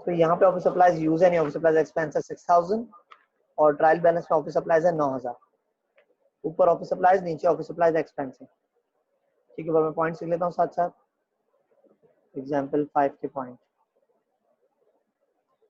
तो यहाँ पे ऑफिस सप्लाईज यूज है नहीं, ऑफिस सप्लाईज एक्सपेंस है 6000 और ट्रायल बैलेंस में ऑफिस सप्लाईज है 9000। ऊपर ऑफिस सप्लाईज, नीचे ऑफिस सप्लाईज एक्सपेंस है। ठीक है, मैं पॉइंट्स लिख लेता हूँ साथ साथ। एग्जाम्पल 5 के पॉइंट।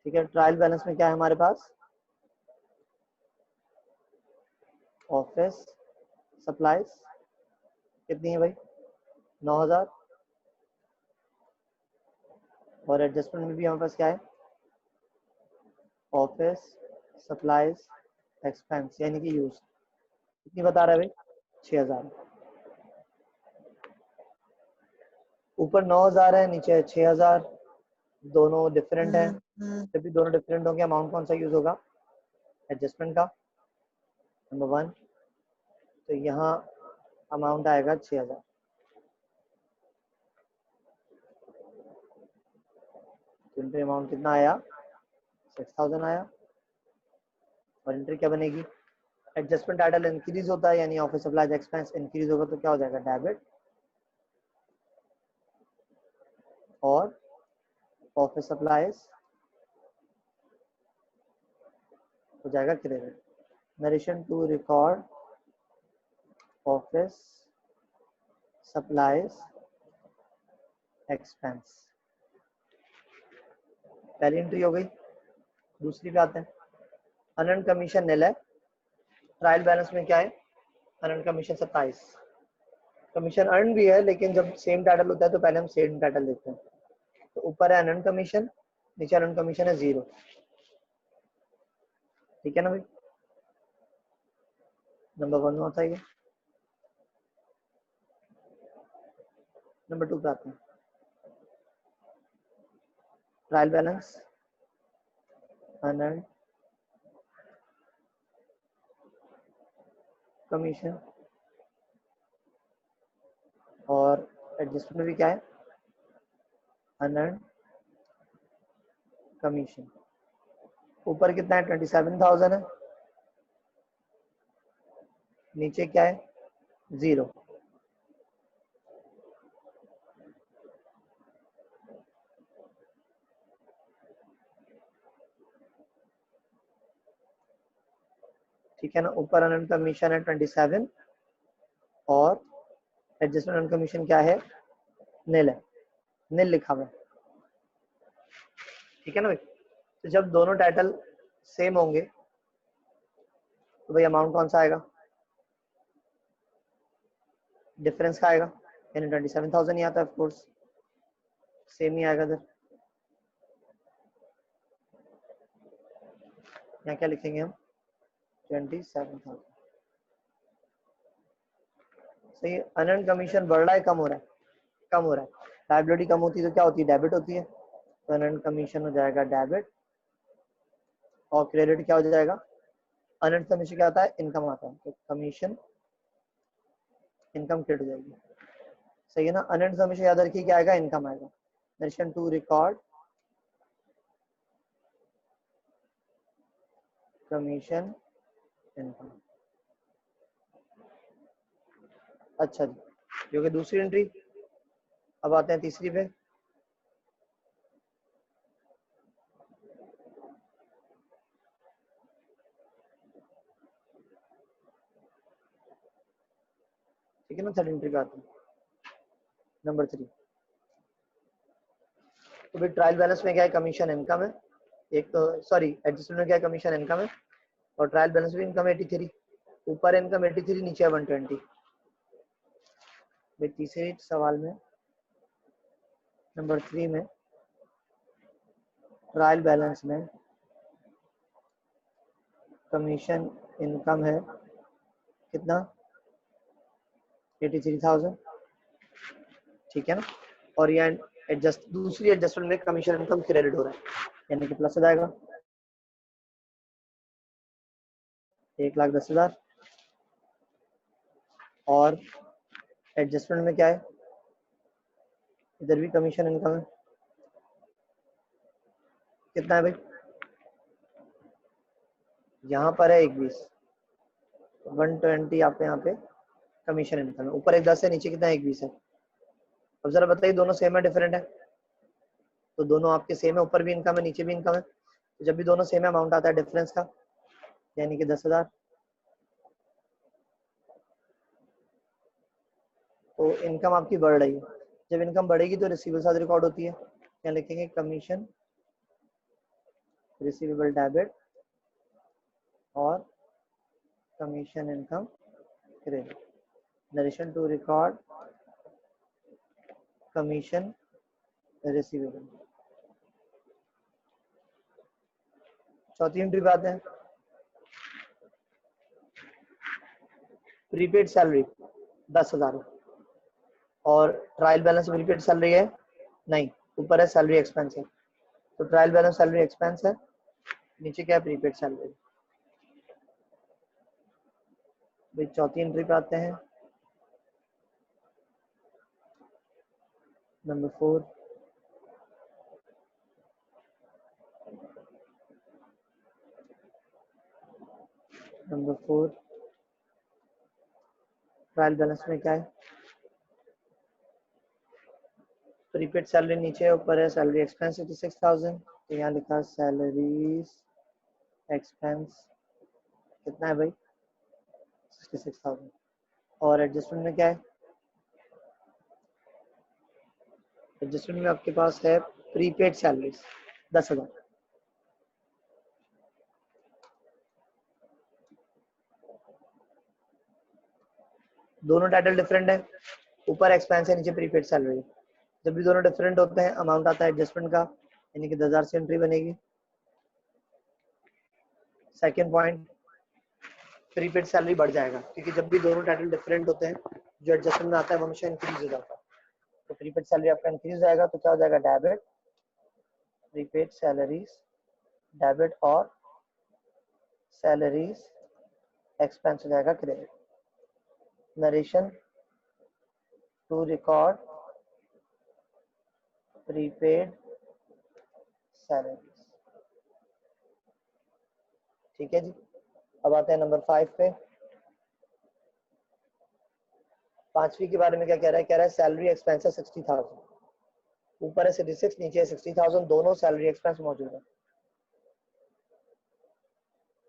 ठीक है, ट्रायल बैलेंस में क्या है हमारे पास, ऑफिस सप्लाईज कितनी है भाई, 9000। और एडजस्टमेंट में भी हमारे पास क्या है, ऑफिस सप्लाईज एक्सपेंस यानी कि यूज कितनी बता रहा है भाई, 6000। ऊपर 9000 है, नीचे है 6000, दोनों डिफरेंट है। जब भी दोनों डिफरेंट होंगे अमाउंट कौन सा यूज होगा, एडजस्टमेंट का, नंबर 1। तो यहाँ अमाउंट आएगा 6000। तो एंट्री अमाउंट कितना आया, 6000 आया। और एंट्री क्या बनेगी, एडजस्टमेंट टाइटल इंक्रीज होता है यानी ऑफिस सप्लाईज एक्सपेंस इंक्रीज होगा तो क्या हो जाएगा, डेबिट। और ऑफिस सप्लाईज हो जाएगा credit. Narration to record office supplies expense. पहली एंट्री हो गई। दूसरी पे आते हैं, अनअर्न्ड कमीशन निल है। ट्रायल बैलेंस में क्या है, अनअर्न्ड कमीशन 27। कमीशन अर्न भी है लेकिन जब सेम टाइटल होता है तो पहले हम सेम टाइटल देखते हैं। तो ऊपर है अनअर्न्ड कमीशन, नीचे अनअर्न्ड कमीशन है 0। ठीक है ना भाई, नंबर 1 में होता है ये। नंबर 2 पे आते हैं, ट्रायल बैलेंस अनअर्न्ड कमीशन और एडजस्टमेंट में भी क्या है, अनअर्न्ड कमीशन। ऊपर कितना है, 27000 है, नीचे क्या है, 0। ठीक है ना, ऊपर अनअर्न्ड कमीशन है 27 और एडजस्टमेंट अनअर्न्ड कमीशन क्या है, निल है, निल लिखा हुआ है। ठीक है ना भाई, तो जब दोनों टाइटल सेम होंगे तो भाई अमाउंट कौन सा आएगा, डिफरेंस का आएगा, यानी 27000 ही आता है, ऑफ कोर्स सेम ही आएगा। इधर यहाँ क्या लिखेंगे हम, 27000। सही है, अनअर्न्ड कमीशन बढ़ रहा है, कम हो रहा है, कम हो रहा है। लायबिलिटी कम होती है तो क्या होती है, डेबिट होती है। तो अनअर्न्ड कमीशन हो जाएगा डेबिट और क्रेडिट क्या हो जाएगा, अनअर्न्ड कमीशन क्या आता है, इनकम आता है, तो कमीशन इनकम क्रेडिट हो जाएगी। सही है ना, अनअर्न्ड कमीशन याद रखिए क्या आएगा, इनकम आएगा। Narration to record commission income. अच्छा जी, जो कि दूसरी एंट्री। अब आते हैं तीसरी पे। ठीक है ना, थर्ड एंट्री पे आते हैं, नंबर 3। तो फिर ट्रायल बैलेंस में क्या है, कमीशन इनकम है एक, तो सॉरी एडजस्टमेंट में क्या है, कमीशन इनकम है और ट्रायल बैलेंस में इनकम 83। ऊपर इनकम 83, नीचे 120। भाई तीसरे सवाल में नंबर 3 में ट्रायल बैलेंस में कमीशन इनकम है कितना, 83,000। ठीक है ना, और ये दूसरी एडजस्टमेंट में कमीशन इनकम क्रेडिट हो रहा है यानी कि प्लस हो जाएगा 1,10,000। और एडजस्टमेंट में क्या है, इधर भी कमीशन इनकम है, कितना है भाई, यहाँ पर है 21, 120 आप यहाँ पे कमीशन इनकम है। ऊपर एक 10 है, नीचे कितना है, 21 है। अब जरा बताइए दोनों सेम है डिफरेंट है, तो दोनों आपके सेम है, ऊपर भी इनकम है नीचे भी इनकम है, तो जब भी दोनों सेम है अमाउंट आता है डिफरेंस का, यानी कि 10,000। तो इनकम आपकी बढ़ रही है, जब इनकम बढ़ेगी तो रिसीवेबल साथ रिकॉर्ड होती है, क्या लिखेंगे, कमीशन रिसीवेबल डेबिट और commission income credit. Narration to record commission receivable. चौथी एंट्री पे आते हैं, प्रीपेड सैलरी 10,000 और ट्रायल बैलेंस प्रीपेड सैलरी है नहीं, ऊपर है सैलरी एक्सपेंस है, तो ट्रायल बैलेंस सैलरी एक्सपेंस है, नीचे क्या है, प्रीपेड सैलरी। भाई चौथी एंट्री पे आते हैं, नंबर 4, ट्रायल बैलेंस में क्या है, प्रीपेड सैलरी नीचे है, ऊपर है सैलरी एक्सपेंस 56,000, तो यहाँ लिखा सैलरीज एक्सपेंस कितना है भाई, 66,000। और एडजस्टमेंट में क्या है, एडजस्टमेंट में आपके पास है प्रीपेड सैलरीज 10,000। दोनों टाइटल डिफरेंट है, ऊपर एक्सपेंस है नीचे प्रीपेड सैलरी। जब भी दोनों डिफरेंट होते हैं अमाउंट आता है एडजस्टमेंट का, यानी कि 10,000 से एंट्री बनेगी। सेकेंड पॉइंट, प्रीपेड सैलरी बढ़ जाएगा, क्योंकि जब भी दोनों टाइटल डिफरेंट होते हैं जो एडजस्टमेंट में आता है वो हमेशा इंक्रीज हो जाता है, तो प्रीपेड सैलरी आपका इंक्रीज हो जाएगा, तो क्या हो जाएगा, डेबिट प्रीपेड सैलरीज डेबिट और सैलरीज एक्सपेंस हो जाएगा credit. Narration to record prepaid salaries. ठीक है जी, अब आते हैं नंबर 5 पे। पांचवी के बारे में क्या कह रहा है, कह रहा है सैलरी एक्सपेंस है 60,000, ऊपर है 66 नीचे है 60,000, दोनों सैलरी एक्सपेंस मौजूद है।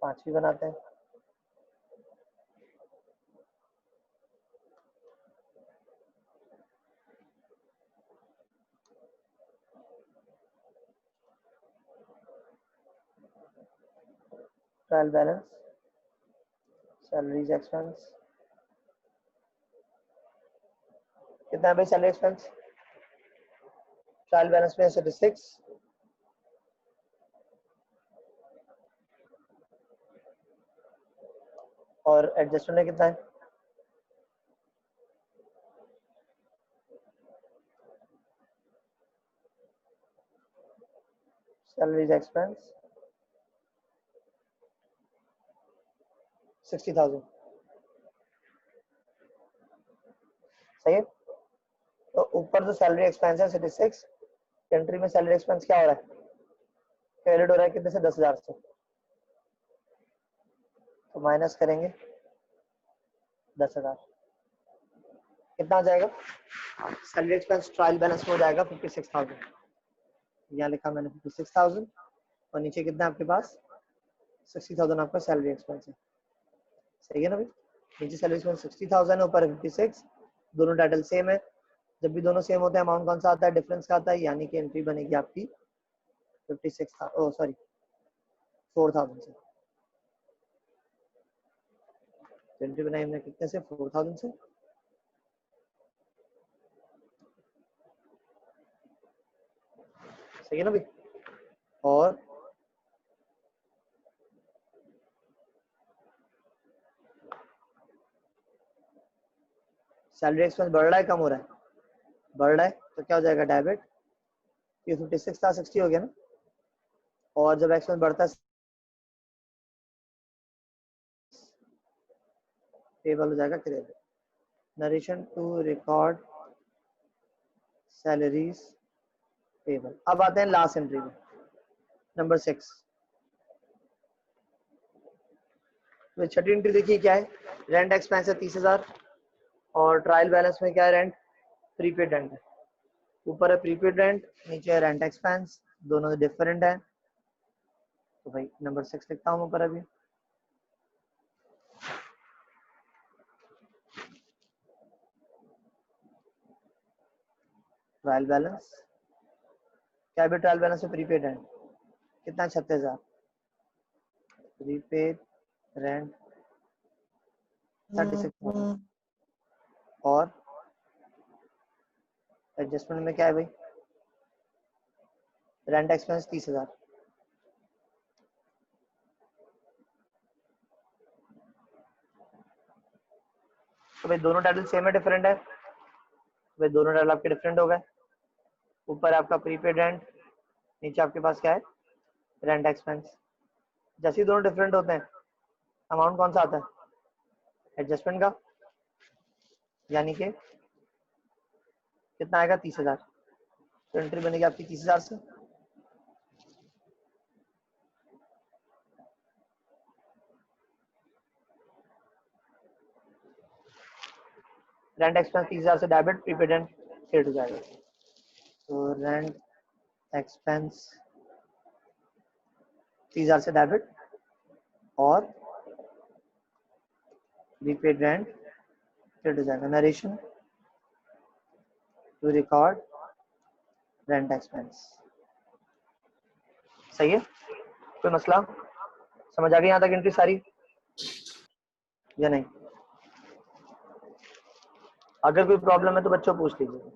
पांचवी बनाते हैं, ट्रायल बैलेंस सैलरीज एक्सपेंस कितना है भाई, सैलरी एक्सपेंस ट्रायल बैलेंस में 66 और एडजस्टमेंट में कितना है, सैलरीज एक्सपेंस 60,000। सही है, तो ऊपर जो सैलरी एक्सपेंस है 66, एंट्री में सैलरी एक्सपेंस क्या हो रहा है, क्रेडिट हो रहा है कितने से, 10,000 से, तो माइनस करेंगे 10,000, कितना हो जाएगा, सैलरी एक्सपेंस ट्रायल बैलेंस में हो जाएगा 56,000, यहाँ लिखा मैंने 56,000 और नीचे कितना आपके पास 60,000 आपका सैलरी एक्सपेंस है। सही है ना भाई, नीचे सैलरी एक्सपेंस 60,000 है, ऊपर 56, दोनों टाइटल सेम है, जब भी दोनों सेम होते हैं अमाउंट कौन सा आता है, डिफरेंस का आता है, यानी कि एंट्री बनेगी आपकी 4,000 से। एंट्री बनाई हमने कितने से, 4,000 से। सही है ना भाई, और सैलरी एक्सपेंस बढ़ रहा है कम हो रहा है, बढ़ रहा है, तो क्या हो जाएगा, डेबिट, ये 56 था 60 हो गया ना, और जब एक्सपेंस बढ़ता है पेबल हो जाएगा credit. Narration to record salaries payable. अब आते हैं लास्ट एंट्री में, नंबर 6। तो छठी एंट्री देखिए क्या है, रेंट एक्सपेंस है 30,000 और ट्रायल बैलेंस में क्या है, रेंट प्रीपेड रेंट है, ऊपर है प्रीपेड रेंट, नीचे है रेंट एक्सपेंस, दोनों डिफरेंट है। तो भाई नंबर 6 लिखता हूँ ऊपर अभी। ट्रायल बैलेंस क्या भी, ट्रायल बैलेंस में प्रीपेड रेंट कितना, 36,000। प्रीपेड रेंट 36,000 और एडजस्टमेंट में क्या है भाई, रेंट एक्सपेंस 30,000। तो भाई दोनों टाइटल सेम है डिफरेंट है? भाई दोनों टाइटल आपके डिफरेंट हो गए। ऊपर आपका प्रीपेड रेंट, नीचे आपके पास क्या है, रेंट एक्सपेंस। जैसे ही दोनों डिफरेंट होते हैं अमाउंट कौन सा आता है, एडजस्टमेंट का, यानी कि कितना आएगा, 30,000। तो एंट्री बनेगी आपकी 30,000 से। रेंट एक्सपेंस 30,000 से डेबिट, प्रीपेड रेंट क्रेडिट हो जाएगा। तो रेंट एक्सपेंस 30,000 से डेबिट और प्रीपेड रेंट क्रेडिट हो जाएगा। Narration to record rent expense. सही है, कोई मसला, समझ आ गई यहाँ तक एंट्री सारी या नहीं? अगर कोई प्रॉब्लम है तो बच्चों पूछ लीजिए।